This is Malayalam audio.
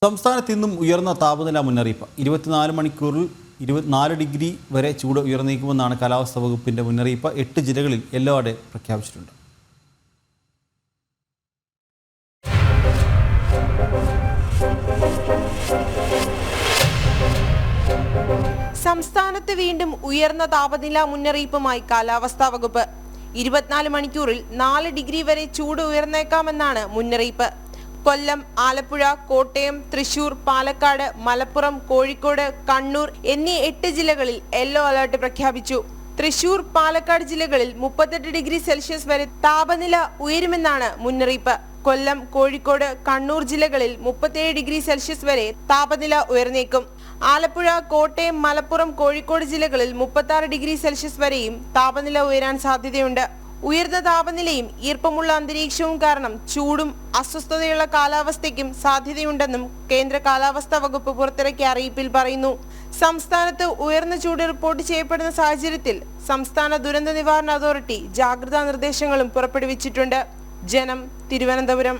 സംസ്ഥാനത്ത് ഇന്നും ഉയർന്ന താപനില മുന്നറിയിപ്പ്. 24 മണിക്കൂറിൽ 24 ഡിഗ്രി വരെ ചൂട് ഉയർന്നേക്കുമെന്നാണ് കാലാവസ്ഥാ വകുപ്പിന്റെ മുന്നറിയിപ്പ്. 8 ജില്ലകളിൽ യെല്ലോ അലർട്ട് പ്രഖ്യാപിച്ചിട്ടുണ്ട്. സംസ്ഥാനത്ത് വീണ്ടും ഉയർന്ന താപനില മുന്നറിയിപ്പുമായി കാലാവസ്ഥാ വകുപ്പ്. 24 മണിക്കൂറിൽ 4 ഡിഗ്രി വരെ ചൂട് ഉയർന്നേക്കാമെന്നാണ് മുന്നറിയിപ്പ്. കൊല്ലം, ആലപ്പുഴ, കോട്ടയം, തൃശൂർ, പാലക്കാട്, മലപ്പുറം, കോഴിക്കോട്, കണ്ണൂർ എന്നീ 8 ജില്ലകളിൽ യെല്ലോ അലർട്ട് പ്രഖ്യാപിച്ചു. തൃശൂർ, പാലക്കാട് ജില്ലകളിൽ 38 ഡിഗ്രി സെൽഷ്യസ് വരെ താപനില ഉയരുമെന്നാണ് മുന്നറിയിപ്പ്. കൊല്ലം, കോഴിക്കോട്, കണ്ണൂർ ജില്ലകളിൽ 37 ഡിഗ്രി സെൽഷ്യസ് വരെ താപനില ഉയർന്നേക്കും. ആലപ്പുഴ, കോട്ടയം, മലപ്പുറം, കോഴിക്കോട് ജില്ലകളിൽ 36 ഡിഗ്രി സെൽഷ്യസ് വരെയും താപനില ഉയരാൻ സാധ്യതയുണ്ട്. ഉയർന്ന താപനിലയും ഈർപ്പമുള്ള അന്തരീക്ഷവും കാരണം ചൂടും അസ്വസ്ഥതയുള്ള കാലാവസ്ഥയ്ക്കും സാധ്യതയുണ്ടെന്നും കേന്ദ്ര കാലാവസ്ഥാ വകുപ്പ് പുറത്തിറക്കിയ അറിയിപ്പിൽ പറയുന്നു. സംസ്ഥാനത്ത് ഉയർന്ന ചൂട് റിപ്പോർട്ട് ചെയ്യപ്പെടുന്ന സാഹചര്യത്തിൽ സംസ്ഥാന ദുരന്ത നിവാരണ അതോറിറ്റി ജാഗ്രതാ നിർദ്ദേശങ്ങളും പുറപ്പെടുവിച്ചിട്ടുണ്ട്. ജനം, തിരുവനന്തപുരം.